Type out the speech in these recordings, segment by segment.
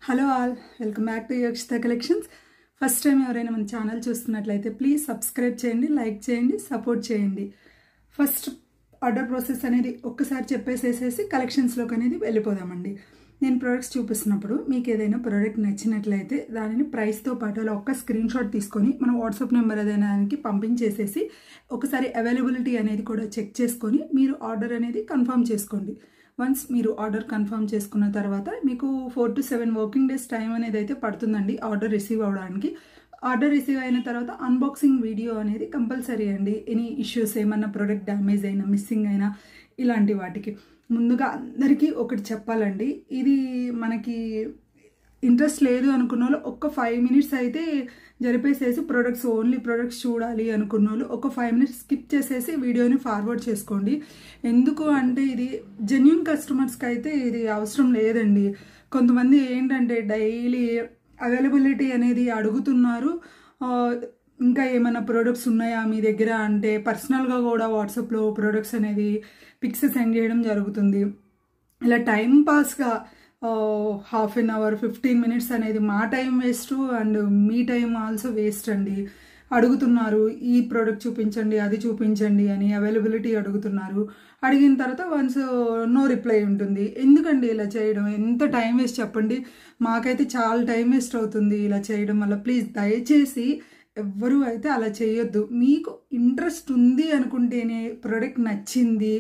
Hello all, welcome back to Yokshita collections. First time ఎవరైనా మన channel చూస్తున్నట్లయితే ప్లీజ్ సబ్స్క్రైబ్ చేయండి, లైక్ చేయండి, సపోర్ట్ చేయండి. ఫస్ట్ ఆర్డర్ ప్రాసెస్ అనేది ఒక్కసారి చెప్పేసేసేసి కలెక్షన్స్లోకి అనేది వెళ్ళిపోదామండి. నేను ప్రోడక్ట్స్ చూపిస్తున్నప్పుడు మీకు ఏదైనా ప్రోడక్ట్ నచ్చినట్లయితే దానిని ప్రైస్తో పాటు అలా ఒక్క స్క్రీన్ షాట్ తీసుకొని మన వాట్సాప్ నెంబర్ ఏదైనా దానికి పంపించేసేసి ఒకసారి అవైలబిలిటీ అనేది కూడా చెక్ చేసుకొని మీరు ఆర్డర్ అనేది కన్ఫర్మ్ చేసుకోండి. వన్స్ మీరు ఆర్డర్ కన్ఫర్మ్ చేసుకున్న తర్వాత మీకు 4 to 7 వర్కింగ్ డేస్ టైం అనేది అయితే పడుతుందండి ఆర్డర్ రిసీవ్ అవ్వడానికి. ఆర్డర్ రిసీవ్ అయిన తర్వాత అన్బాక్సింగ్ వీడియో అనేది కంపల్సరీ అండి. ఎనీ ఇష్యూస్ ఏమన్నా ప్రోడక్ట్ డ్యామేజ్ అయినా, మిస్సింగ్ అయినా, ఇలాంటి వాటికి ముందుగా అందరికీ ఒకటి చెప్పాలండి. ఇది మనకి ఇంట్రెస్ట్ లేదు అనుకున్న వాళ్ళు ఒక్క 5 minutes అయితే జరిపేసేసి ఓన్లీ ప్రొడక్ట్స్ చూడాలి అనుకున్న వాళ్ళు ఒక 5 minutes స్కిప్ చేసేసి వీడియోని ఫార్వర్డ్ చేసుకోండి. ఎందుకు అంటే ఇది జెన్యూన్ కస్టమర్స్కి అయితే ఇది అవసరం లేదండి. కొంతమంది ఏంటంటే డైలీ అవైలబిలిటీ అనేది అడుగుతున్నారు. ఇంకా ఏమైనా ప్రోడక్ట్స్ ఉన్నాయా మీ దగ్గర అంటే పర్సనల్గా కూడా వాట్సాప్లో ప్రోడక్ట్స్ అనేది పిక్స్ సెండ్ చేయడం జరుగుతుంది. ఇలా టైం పాస్గా హాఫ్ అన్ అవర్ 15 minutes అనేది మా టైం వేస్ట్ అండ్ మీ టైం ఆల్సో వేస్ట్ అండి. అడుగుతున్నారు ఈ ప్రోడక్ట్ చూపించండి, అది చూపించండి అని అవైలబిలిటీ అడుగుతున్నారు. అడిగిన తర్వాత వన్స్ నో రిప్లై ఉంటుంది. ఎందుకండి ఇలా చేయడం? ఎంత టైం వేస్ట్ చెప్పండి. మాకైతే చాలా టైం వేస్ట్ అవుతుంది ఇలా చేయడం వల్ల. ప్లీజ్ దయచేసి ఎవ్వరూ అయితే అలా చేయొద్దు. మీకు ఇంట్రెస్ట్ ఉంది అనుకుంటేనే, ప్రోడక్ట్ నచ్చింది,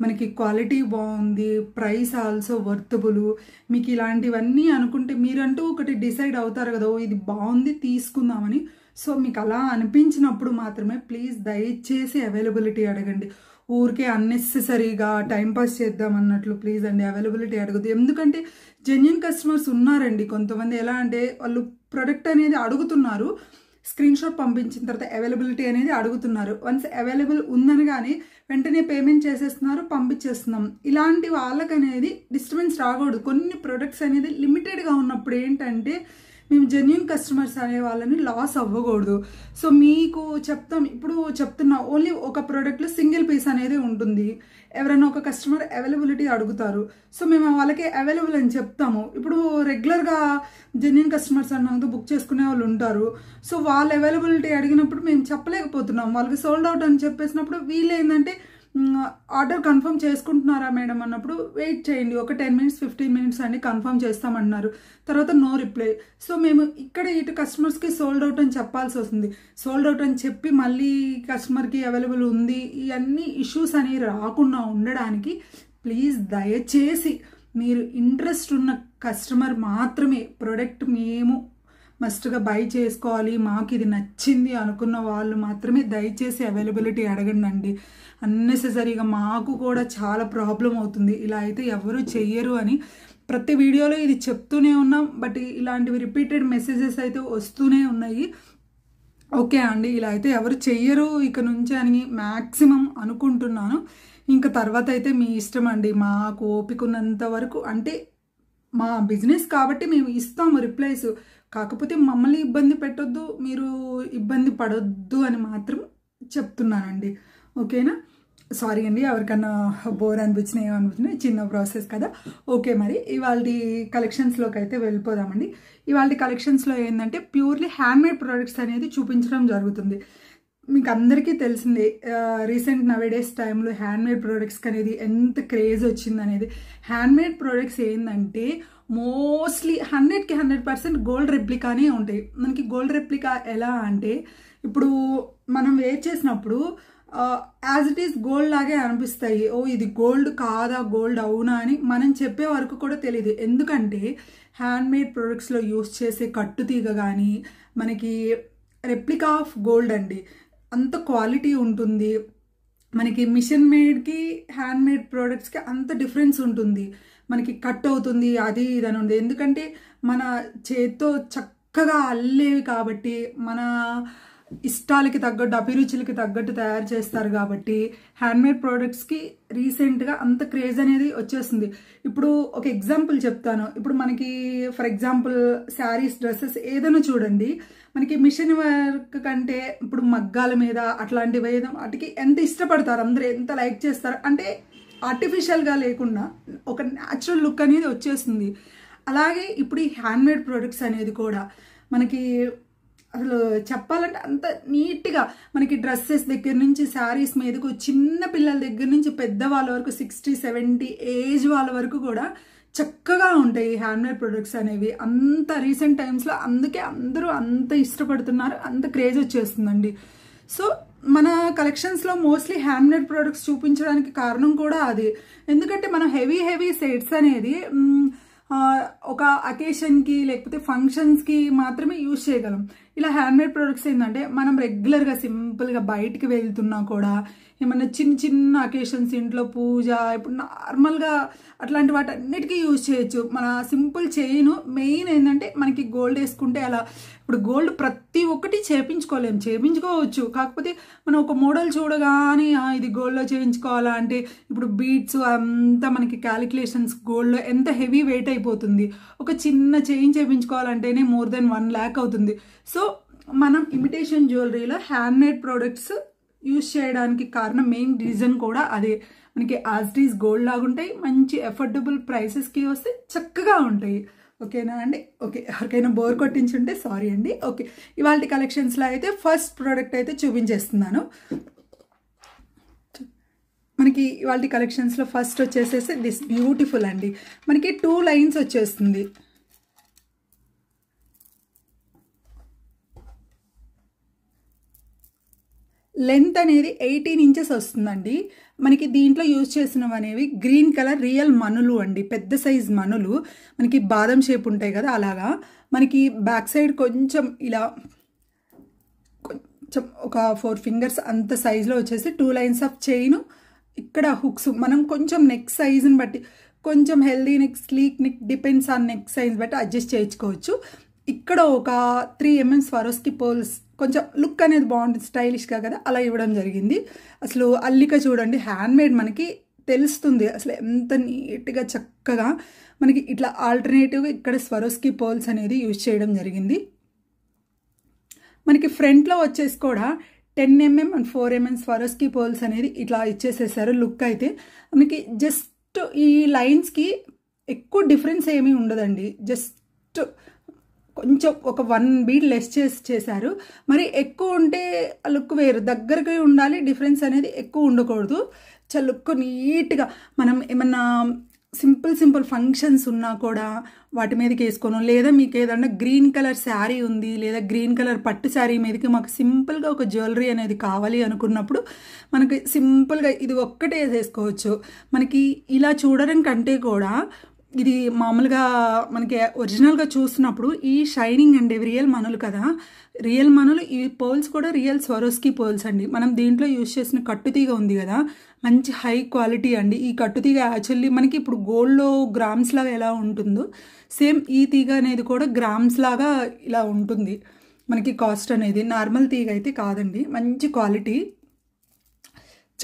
మనకి క్వాలిటీ బాగుంది, ప్రైస్ ఆల్సో వర్తబుల్, మీకు ఇలాంటివన్నీ అనుకుంటే మీరంటూ ఒకటి డిసైడ్ అవుతారు కదా, ఇది బాగుంది తీసుకుందామని. సో మీకు అలా అనిపించినప్పుడు మాత్రమే ప్లీజ్ దయచేసి అవైలబిలిటీ అడగండి. ఊరికే అన్నెసెసరీగా టైంపాస్ చేద్దాం అన్నట్లు ప్లీజ్ అండి అవైలబిలిటీ అడగద్దు. ఎందుకంటే జెన్యూన్ కస్టమర్స్ ఉన్నారండి కొంతమంది. ఎలా అంటే వాళ్ళు ప్రోడక్ట్ అనేది అడుగుతున్నారు, స్క్రీన్ షాట్ పంపించిన తర్వాత అవైలబిలిటీ అనేది అడుగుతున్నారు. వన్స్ అవైలబుల్ ఉందనగానే వెంటనే పేమెంట్ చేసేస్తున్నారు, పంపించేస్తున్నాం. ఇలాంటి వాళ్ళకి అనేది డిస్టర్బెన్స్ రాకూడదు. కొన్ని ప్రొడక్ట్స్ అనేది లిమిటెడ్గా ఉన్నప్పుడు ఏంటంటే మేము జెన్యూన్ కస్టమర్స్ అనే వాళ్ళని లాస్ అవ్వకూడదు. సో మీకు ఇప్పుడు చెప్తున్నా ఓన్లీ ఒక ప్రోడక్ట్లో సింగిల్ పీస్ అనేది ఉంటుంది. ఎవరైనా ఒక కస్టమర్ అవైలబిలిటీ అడుగుతారు, సో మేము వాళ్ళకి అవైలబుల్ అని చెప్తాము. ఇప్పుడు రెగ్యులర్గా జెన్యూన్ కస్టమర్స్ అన్నది బుక్ చేసుకునే వాళ్ళు ఉంటారు. సో వాళ్ళ అవైలబిలిటీ అడిగినప్పుడు మేము చెప్పలేకపోతున్నాం. వాళ్ళకి సోల్డ్ అవుట్ అని చెప్పేసినప్పుడు వీళ్ళు ఏంటంటే ఆర్డర్ కన్ఫర్మ్ చేసుకుంటున్నారా మేడం అన్నప్పుడు వెయిట్ చేయండి, ఒక 10 minutes 15 minutes అండి కన్ఫర్మ్ చేస్తామన్నారు. తర్వాత నో రిప్లై. సో మేము ఇక్కడ ఇటు కస్టమర్స్కి సోల్డ్ అవుట్ అని చెప్పాల్సి వస్తుంది. సోల్డ్ అవుట్ అని చెప్పి మళ్ళీ కస్టమర్కి అవైలబుల్ ఉంది, ఇవన్నీ ఇష్యూస్ అనేవి రాకుండా ఉండడానికి ప్లీజ్ దయచేసి మీరు ఇంట్రెస్ట్ ఉన్న కస్టమర్ మాత్రమే ప్రోడక్ట్ మేము మస్ట్గా బై చేసుకోవాలి, మాకు ఇది నచ్చింది అనుకున్న వాళ్ళు మాత్రమే దయచేసి అవైలబిలిటీ అడగండి అండి. అన్నెసెసరీగా మాకు కూడా చాలా ప్రాబ్లం అవుతుంది. ఇలా అయితే ఎవరు చెయ్యరు అని ప్రతి వీడియోలో ఇది చెప్తూనే ఉన్నాం. బట్ ఇలాంటివి రిపీటెడ్ మెసేజెస్ అయితే వస్తూనే ఉన్నాయి. ఓకే అండి, ఇలా అయితే ఎవరు చెయ్యరు ఇక నుంచి అని మ్యాక్సిమం అనుకుంటున్నాను. ఇంకా తర్వాత అయితే మీ ఇష్టం అండి. మాకు ఓపిక ఉన్నంత వరకు, అంటే మా బిజినెస్ కాబట్టి మేము ఇస్తాము రిప్లైస్. కాకపోతే మమ్మల్ని ఇబ్బంది పెట్టొద్దు, మీరు ఇబ్బంది పడొద్దు అని మాత్రం చెప్తున్నానండి. ఓకేనా? సారీ అండి ఎవరికన్నా బోర్ అనిపించినా ఏమనిపించినా, చిన్న ప్రాసెస్ కదా. ఓకే, మరి ఇవాళ కలెక్షన్స్లోకి అయితే వెళ్ళిపోదామండి. ఇవాళ కలెక్షన్స్లో ఏంటంటే ప్యూర్లీ హ్యాండ్మేడ్ ప్రోడక్ట్స్ అనేది చూపించడం జరుగుతుంది. మీకు అందరికీ తెలిసిందే రీసెంట్ నవేడేస్ టైంలో హ్యాండ్మేడ్ ప్రోడక్ట్స్కి అనేది ఎంత క్రేజ్ వచ్చింది అనేది. హ్యాండ్మేడ్ ప్రోడక్ట్స్ ఏంటంటే మోస్ట్లీ 100కి 100% గోల్డ్ రెప్లికానే ఉంటాయి. మనకి గోల్డ్ రెప్లికా ఎలా అంటే ఇప్పుడు మనం వేర్ చేసినప్పుడు యాజ్ ఇట్ ఈస్ గోల్డ్ లాగే అనిపిస్తాయి. ఓ ఇది గోల్డ్ కాదా, గోల్డ్ అవునా అని మనం చెప్పే వరకు కూడా తెలియదు. ఎందుకంటే హ్యాండ్మేడ్ ప్రోడక్ట్స్లో యూస్ చేసే కట్టుతీగ కానీ మనకి రెప్లికా ఆఫ్ గోల్డ్ అండి, అంత క్వాలిటీ ఉంటుంది. మనకి మిషన్ మేడ్కి హ్యాండ్మేడ్ ప్రోడక్ట్స్కి అంత డిఫరెన్స్ ఉంటుంది. మనకి కట్ అవుతుంది, అది ఇదని ఉంది. ఎందుకంటే మన చేత్తో చక్కగా అల్లేవి కాబట్టి, మన ఇష్టాలకి తగ్గట్టు, అభిరుచులకి తగ్గట్టు తయారు చేస్తారు కాబట్టి హ్యాండ్మేడ్ ప్రోడక్ట్స్కి రీసెంట్గా అంత క్రేజ్ అనేది వచ్చేస్తుంది. ఇప్పుడు ఒక ఎగ్జాంపుల్ చెప్తాను. ఇప్పుడు మనకి ఫర్ ఎగ్జాంపుల్ శారీస్, డ్రెస్సెస్ ఏదైనా చూడండి, మనకి మిషన్ వర్క్ కంటే ఇప్పుడు మగ్గాల మీద అట్లాంటివి వాటికి ఎంత ఇష్టపడతారు, అందరూ ఎంత లైక్ చేస్తారు అంటే ఆర్టిఫిషియల్గా లేకుండా ఒక న్యాచురల్ లుక్ అనేది వచ్చేస్తుంది. అలాగే ఇప్పుడు ఈ హ్యాండ్మేడ్ ప్రొడక్ట్స్ అనేది కూడా మనకి అసలు చెప్పాలంటే అంత నీట్గా మనకి డ్రెస్సెస్ దగ్గర నుంచి శారీస్ మీదకు చిన్న పిల్లల దగ్గర నుంచి పెద్దవాళ్ళ వరకు 60-70 ఏజ్ వాళ్ళ వరకు కూడా చక్కగా ఉంటాయి హ్యాండ్మేడ్ ప్రొడక్ట్స్ అనేవి. అంత రీసెంట్ టైమ్స్లో అందుకే అందరూ అంత ఇష్టపడుతున్నారు, అంత క్రేజ్ వచ్చేస్తుందండి. సో మన కలెక్షన్స్లో మోస్ట్లీ హ్యాండ్మేడ్ ప్రొడక్ట్స్ చూపించడానికి కారణం కూడా అది. ఎందుకంటే మనం హెవీ సెట్స్ అనేది ఒక అకేషన్కి లేకపోతే ఫంక్షన్స్కి మాత్రమే యూజ్ చేయగలం. ఇలా హ్యాండ్మేడ్ ప్రొడక్ట్స్ ఏంటంటే మనం రెగ్యులర్గా సింపుల్గా బయటికి వెళ్తున్నా కూడా ఏమన్నా చిన్న అకేషన్స్, ఇంట్లో పూజ, ఇప్పుడు నార్మల్గా అట్లాంటి వాటి అన్నిటికీ యూజ్ చేయొచ్చు. మన సింపుల్ చైన్ మెయిన్ ఏంటంటే మనకి గోల్డ్ వేసుకుంటే అలా ఇప్పుడు గోల్డ్ ప్రతి ఒక్కటి చేయించుకోవచ్చు. కాకపోతే మనం ఒక మోడల్ చూడగానే ఇది గోల్డ్లో చేయించుకోవాలా అంటే ఇప్పుడు బీట్స్ అంతా మనకి క్యాలిక్యులేషన్స్ గోల్డ్లో ఎంత హెవీ వెయిట్ అయిపోతుంది. ఒక చిన్న చైన్ చేయించుకోవాలంటేనే more than 1 lakh అవుతుంది. సో మనం ఇమిటేషన్ జ్యువెలరీలో హ్యాండ్మేడ్ ప్రొడక్ట్స్ యూజ్ చేయడానికి కారణం మెయిన్ రీజన్ కూడా అదే. మనకి యాజ్ ఇట్ ఈజ్ గోల్డ్ లాగా ఉంటాయి, మంచి అఫోర్డబుల్ ప్రైసెస్కి వస్తే చక్కగా ఉంటాయి. ఓకేనా అండి? ఓకే, ఎవరికైనా బోర్ కొట్టించుంటే సారీ అండి. ఓకే, ఇవాళ కలెక్షన్స్లో అయితే ఫస్ట్ ప్రోడక్ట్ అయితే చూపించేస్తున్నాను. మనకి ఇవాళ కలెక్షన్స్లో ఫస్ట్ వచ్చేసేసి దిస్ బ్యూటిఫుల్ అండి. మనకి 2 లైన్స్ వచ్చేస్తుంది. లెంత్ అనేది 18 ఇంచెస్ వస్తుందండి. మనకి దీంట్లో యూజ్ చేసినవి అనేవి గ్రీన్ కలర్ రియల్ మనులు అండి, పెద్ద సైజ్ మనులు. మనకి బాదం షేప్ ఉంటాయి కదా అలాగా. మనకి బ్యాక్ సైడ్ కొంచెం ఇలా కొంచెం ఒక 4 ఫింగర్స్ అంత సైజులో వచ్చేసి 2 లైన్స్ ఆఫ్ చైన్. ఇక్కడ హుక్స్ మనం కొంచెం నెక్ సైజుని బట్టి కొంచెం healthy neck, sleek neck, depends on neck size బట్టి అడ్జస్ట్ చేయించుకోవచ్చు. ఇక్కడ ఒక 3 mm స్వరోస్కి పోల్స్, కొంచెం లుక్ అనేది బాగుంటుంది స్టైలిష్గా కదా, అలా ఇవ్వడం జరిగింది. అసలు అల్లిక చూడండి, హ్యాండ్మేడ్ మనకి తెలుస్తుంది అసలు ఎంత నీట్గా చక్కగా. మనకి ఇట్లా ఆల్టర్నేటివ్గా ఇక్కడ స్వరోస్కి పోల్స్ అనేది యూజ్ చేయడం జరిగింది. మనకి ఫ్రంట్లో వచ్చేసి కూడా 10 mm and 4 mm Swarovski pearls అనేది ఇట్లా ఇచ్చేసేసారు. లుక్ అయితే మనకి జస్ట్ ఈ లైన్స్కి ఎక్కువ డిఫరెన్స్ ఏమీ ఉండదండి. జస్ట్ కొంచెం ఒక 1 బీట్ లెస్ చేశారు. మరి ఎక్కువ ఉంటే లుక్ వేరు, దగ్గరగా ఉండాలి, డిఫరెన్స్ అనేది ఎక్కువ ఉండకూడదు. చాలా లుక్ నీట్గా మనం ఏమన్నా సింపుల్ ఫంక్షన్స్ ఉన్నా కూడా వాటి మీదకి వేసుకోను, లేదా మీకు ఏదన్నా గ్రీన్ కలర్ శారీ ఉంది లేదా గ్రీన్ కలర్ పట్టు శారీ మీదకి మాకు సింపుల్గా ఒక జ్యువెలరీ అనేది కావాలి అనుకున్నప్పుడు మనకి సింపుల్గా ఇది ఒక్కటే వేసేసుకోవచ్చు. మనకి ఇలా చూడడం కంటే కూడా ఇది మామూలుగా మనకి ఒరిజినల్గా చూసినప్పుడు ఈ షైనింగ్ అండి రియల్ మనులు కదా, రియల్ మనులు. ఈ పర్ల్స్ కూడా రియల్ స్వరోస్కి పర్ల్స్ అండి. మనం దీంట్లో యూజ్ చేసిన కట్టుతీగ ఉంది కదా, మంచి హై క్వాలిటీ అండి. ఈ కట్టుతీగ యాక్చువల్లీ మనకి ఇప్పుడు గోల్డ్లో గ్రామ్స్ లాగా ఎలా ఉంటుందో సేమ్ ఈ తీగ అనేది కూడా గ్రామ్స్ లాగా ఇలా ఉంటుంది. మనకి కాస్ట్ అనేది నార్మల్ తీగ అయితే కాదండి, మంచి క్వాలిటీ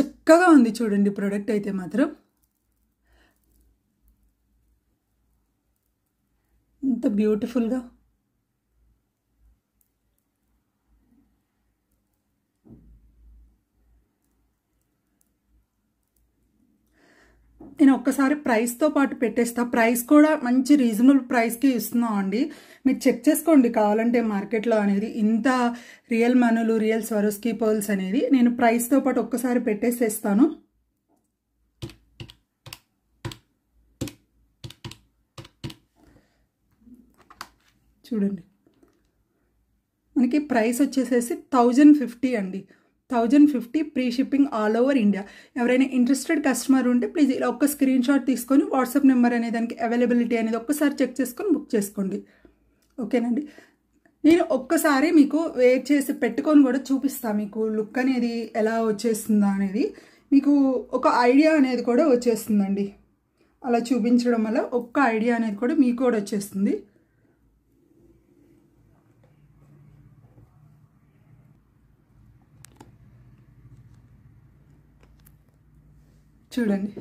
చక్కగా ఉంది. చూడండి ప్రోడక్ట్ అయితే మాత్రం ఎంత బ్యూటిఫుల్గా. నేను ఒక్కసారి ప్రైస్తో పాటు పెట్టేస్తా. ప్రైస్ కూడా మంచి రీజనబుల్ ప్రైస్కి ఇస్తున్నాం అండి, మీరు చెక్ చేసుకోండి కావాలంటే మార్కెట్లో అనేది. ఇంత రియల్ మనులు, రియల్ స్వరోస్కి పర్ల్స్ అనేది నేను ప్రైస్తో పాటు ఒక్కసారి పెట్టేసేస్తాను. చూడండి మనకి ప్రైస్ వచ్చేసేసి 1050 అండి. 1050 free shipping all over India. ఎవరైనా ఇంట్రెస్టెడ్ కస్టమర్ ఉంటే ప్లీజ్ ఇలా ఒక్క స్క్రీన్ షాట్ తీసుకొని వాట్సాప్ నెంబర్ అనేది దానికి అవైలబిలిటీ అనేది ఒక్కసారి చెక్ చేసుకొని బుక్ చేసుకోండి. ఓకేనండి, నేను ఒక్కసారి మీకు వేర్ చేసి పెట్టుకొని కూడా చూపిస్తాను, మీకు లుక్ అనేది ఎలా వచ్చేస్తుందా అనేది మీకు ఒక ఐడియా అనేది కూడా వచ్చేస్తుందండి. అలా చూపించడం వల్ల ఒక్క ఐడియా అనేది కూడా మీకు కూడా వచ్చేస్తుంది. చూడండి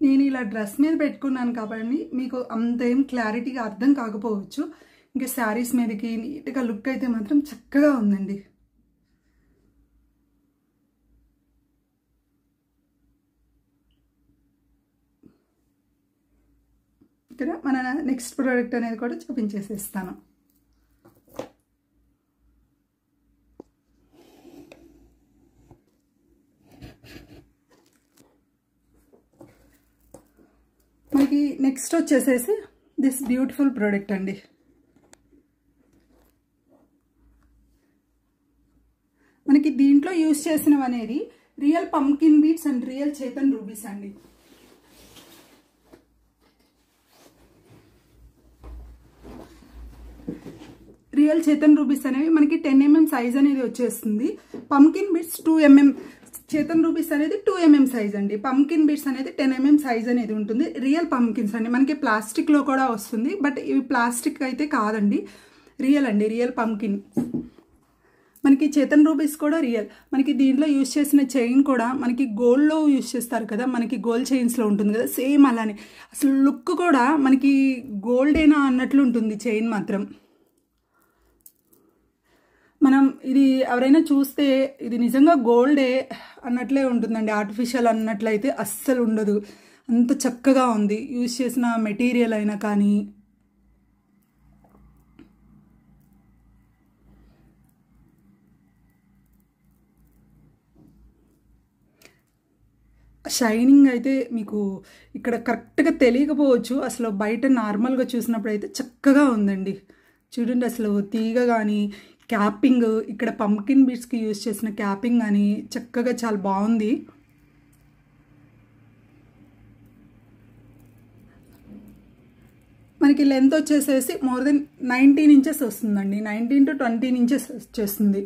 నేను ఇలా డ్రెస్ మీద పెట్టుకున్నాను కాబట్టి మీకు అంతేం క్లారిటీగా అర్థం కాకపోవచ్చు. ఇంకా శారీస్ మీదకి నీట్గా లుక్ అయితే మాత్రం చక్కగా ఉందండి. ఇక్కడ మన నెక్స్ట్ ప్రోడక్ట్ అనేది కూడా చూపించేసేస్తాను. మనకి నెక్స్ట్ వచ్చేసేసి దిస్ బ్యూటిఫుల్ ప్రోడక్ట్ అండి. మనకి దీంట్లో యూజ్ చేసినవి అనేది real pumpkin beads and real Chetan rubies అండి. రియల్ చేతన్ రూబీస్ అనేవి మనకి 10 mm సైజ్ అనేది వచ్చేస్తుంది. Pumpkin beads 2 mm, Chetan rubies అనేది 2 mm సైజ్ అండి. పంకిన్ బీడ్స్ అనేది 10 mm సైజ్ అనేది ఉంటుంది. రియల్ పంకిన్స్ అండి. మనకి ప్లాస్టిక్లో కూడా వస్తుంది, బట్ ఇవి ప్లాస్టిక్ అయితే కాదండి, రియల్ అండి, రియల్ పంకిన్. మనకి చేతన్ రూబీస్ కూడా రియల్. మనకి దీంట్లో యూజ్ చేసిన చైన్ కూడా మనకి గోల్డ్లో యూజ్ చేస్తారు కదా, మనకి గోల్డ్ చైన్స్లో ఉంటుంది కదా, సేమ్ అలానే. అసలు లుక్ కూడా మనకి గోల్డేనా అన్నట్లు ఉంటుంది చైన్ మాత్రం. మనం ఇది ఎవరైనా చూస్తే ఇది నిజంగా గోల్డే అన్నట్లే ఉంటుందండి, ఆర్టిఫిషియల్ అన్నట్లయితే అస్సలు ఉండదు. అంత చక్కగా ఉంది యూజ్ చేసిన మెటీరియల్ అయినా కానీ. షైనింగ్ అయితే మీకు ఇక్కడ కరెక్ట్గా తెలియకపోవచ్చు, అసలు బయట నార్మల్గా చూసినప్పుడు అయితే చక్కగా ఉందండి. చూడండి అసలు తీగ కానీ క్యాపింగ్, ఇక్కడ పంకిన్ బీడ్స్కి యూజ్ చేసిన క్యాపింగ్ కానీ చక్కగా చాలా బాగుంది. మనకి లెంత్ వచ్చేసేసి మోర్ దెన్ 19 inches వస్తుందండి. 19 to 20 inches వచ్చేస్తుంది.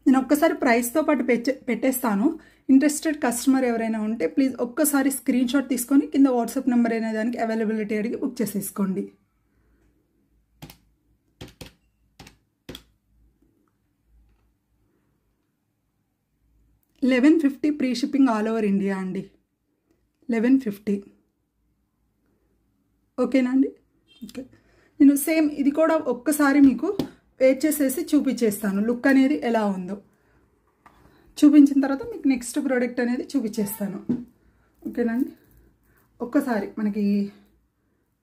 నేను ఒక్కసారి ప్రైస్తో పాటు పెట్టేస్తాను. ఇంట్రెస్టెడ్ కస్టమర్ ఎవరైనా ఉంటే ప్లీజ్ ఒక్కసారి స్క్రీన్ షాట్ తీసుకొని కింద వాట్సాప్ నెంబర్ అనే దానికి అవైలబిలిటీ అడిగి బుక్ చేసేసుకోండి. $1150 free shipping all over India అండి. 1150 ఓకేనా అండి? ఓకే, నేను సేమ్ ఇది కూడా ఒక్కసారి మీకు వేర్ చేసేసి చూపించేస్తాను లుక్ అనేది ఎలా ఉందో. చూపించిన తర్వాత మీకు నెక్స్ట్ ప్రోడక్ట్ అనేది చూపించేస్తాను. ఓకేనండి, ఒక్కసారి మనకి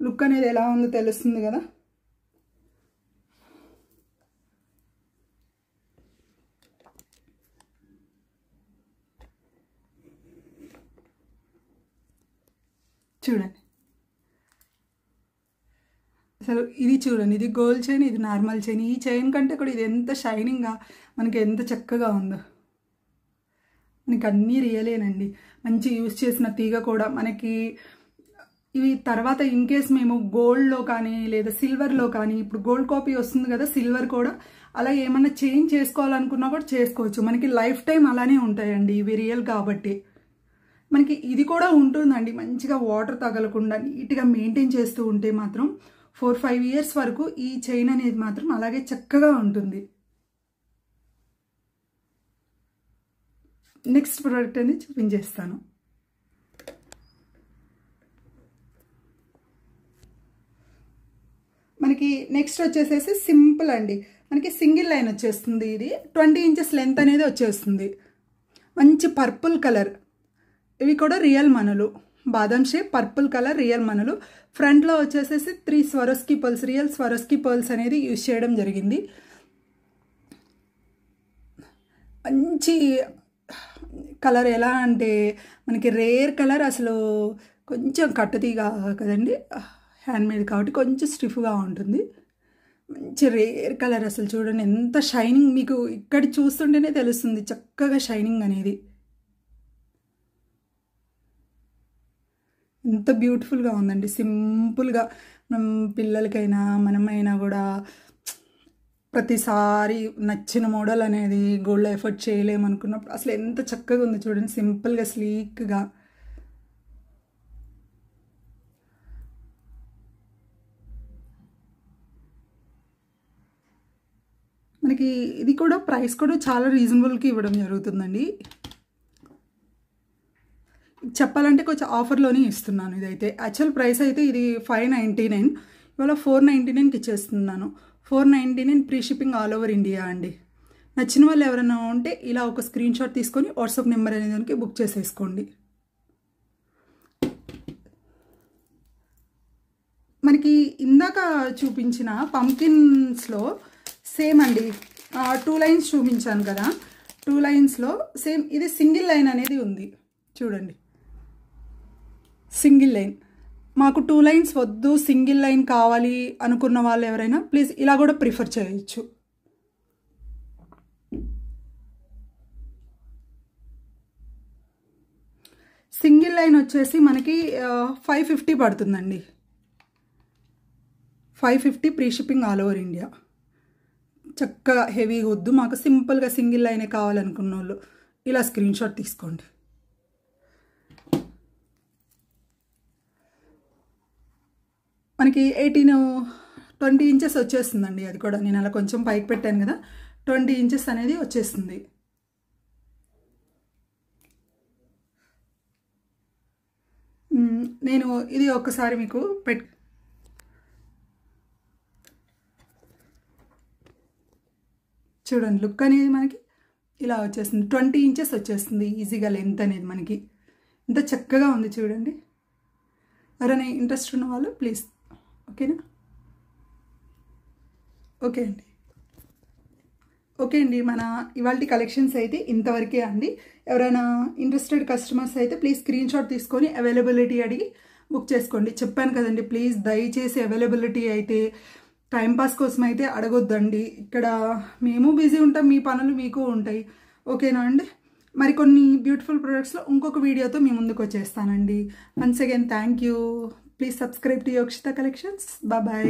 లుక్ అనేది ఎలా ఉందో తెలుస్తుంది కదా. చూడండి అసలు ఇది చూడండి, ఇది గోల్డ్ చైన్, ఇది నార్మల్ చైన్. ఈ చైన్ కంటే కూడా ఇది ఎంత షైనింగ్గా మనకి ఎంత చక్కగా ఉందో. మనకి అన్నీ రియలేనండి. మంచి యూజ్ చేసిన తీగ కూడా మనకి ఇవి తర్వాత ఇన్ కేస్ మేము గోల్డ్లో కానీ లేదా సిల్వర్లో కానీ, ఇప్పుడు గోల్డ్ కాపీ వస్తుంది కదా సిల్వర్ కూడా, అలా ఏమన్నా చేంజ్ చేసుకోవాలనుకున్నా కూడా చేసుకోవచ్చు. మనకి లైఫ్ టైం అలానే ఉంటాయండి ఇవి రియల్ కాబట్టి. మనకి ఇది కూడా ఉంటుందండి, మంచిగా వాటర్ తగలకుండా నీట్గా మెయింటైన్ చేస్తూ ఉంటే మాత్రం 4-5 years వరకు ఈ చైన్ అనేది మాత్రం అలాగే చక్కగా ఉంటుంది. నెక్స్ట్ ప్రోడక్ట్ అనేది చూపించేస్తాను. మనకి నెక్స్ట్ వచ్చేసేసి సింపుల్ అండి. మనకి సింగిల్ లైన్ వచ్చేస్తుంది. ఇది 20 inches లెంత్ అనేది వచ్చేస్తుంది. మంచి పర్పుల్ కలర్, ఇవి కూడా రియల్ మనులు, బాదం షేప్ పర్పుల్ కలర్ రియల్ మనులు. ఫ్రంట్లో వచ్చేసేసి 3 Swarovski pearls, real Swarovski pearls అనేది యూజ్ చేయడం జరిగింది. మంచి కలర్, ఎలా అంటే మనకి రేర్ కలర్, అసలు కొంచెం కట్టుతీగా కదండి, హ్యాండ్మేడ్ కాబట్టి కొంచెం స్టిఫ్గా ఉంటుంది. మంచి రేర్ కలర్, అసలు చూడండి ఎంత షైనింగ్, మీకు ఇక్కడ చూస్తుంటేనే తెలుస్తుంది చక్కగా షైనింగ్ అనేది. ఎంత బ్యూటిఫుల్గా ఉందండి. సింపుల్గా మనం పిల్లలకైనా మనమైనా కూడా ప్రతిసారి నచ్చిన మోడల్ అనేది గోల్డ్లో ఎఫర్ట్ చేయలేమనుకున్నప్పుడు అసలు ఎంత చక్కగా ఉంది చూడండి, సింపుల్గా స్లీక్గా. మనకి ఇది కూడా ప్రైస్ కూడా చాలా రీజనబుల్కి ఇవ్వడం జరుగుతుందండి. చెప్పాలంటే కొంచెం ఆఫర్లోనే ఇస్తున్నాను. ఇదైతే యాక్చువల్ ప్రైస్ అయితే ఇది 599, ఇవాళ 499కి ఇచ్చేస్తున్నాను. 499 free shipping all over India అండి. నచ్చిన వాళ్ళు ఎవరైనా ఉంటే ఇలా ఒక స్క్రీన్ షాట్ తీసుకొని వాట్సాప్ నెంబర్ అనే దానికి బుక్ చేసేసుకోండి. మనకి ఇందాక చూపించిన పంకిన్స్లో సేమ్ అండి, 2 లైన్స్ చూపించాను కదా, 2 లైన్స్లో సేమ్ ఇది సింగిల్ లైన్ అనేది ఉంది చూడండి. సింగిల్ లైన్, మాకు 2 లైన్స్ వద్దు సింగిల్ లైన్ కావాలి అనుకున్న వాళ్ళు ఎవరైనా ప్లీజ్ ఇలా కూడా ప్రిఫర్ చేయొచ్చు. సింగిల్ లైన్ వచ్చేసి మనకి 550 పడుతుందండి. 550 free shipping all over India. చక్కగా హెవీగా వద్దు, మాకు సింపుల్గా సింగిల్ లైనే కావాలనుకున్న వాళ్ళు ఇలా స్క్రీన్ షాట్ తీసుకోండి. మనకి 20 ఇంచెస్ వచ్చేస్తుందండి. అది కూడా నేను అలా కొంచెం పైకి పెట్టాను కదా, 20 ఇంచెస్ అనేది వచ్చేస్తుంది. నేను ఇది ఒక్కసారి మీకు చూడండి, లుక్ అనేది మనకి ఇలా వచ్చేస్తుంది. 20 ఇంచెస్ వచ్చేస్తుంది ఈజీగా లెంత్ అనేది మనకి. ఇంత చక్కగా ఉంది చూడండి. ఎవరైనా ఇంట్రెస్ట్ ఉన్న వాళ్ళు ప్లీజ్, ఓకేనా? ఓకే అండి, మన ఇవాల్టి కలెక్షన్స్ అయితే ఇంతవరకే అండి. ఎవరైనా ఇంట్రెస్టెడ్ కస్టమర్స్ అయితే ప్లీజ్ స్క్రీన్ షాట్ తీసుకొని అవైలబిలిటీ అడిగి బుక్ చేసుకోండి. చెప్పాను కదండి, ప్లీజ్ దయచేసి అవైలబిలిటీ అయితే టైంపాస్ కోసం అయితే అడగొద్దండి. ఇక్కడ మేము బిజీ ఉంటాం, మీ పనులు మీకు ఉంటాయి, ఓకేనా అండి? మరికొన్ని బ్యూటిఫుల్ ప్రొడక్ట్స్లో ఇంకొక వీడియోతో మీ ముందుకు వచ్చేస్తానండి. Once again thank you. Please subscribe to Yokshita collections. Bye.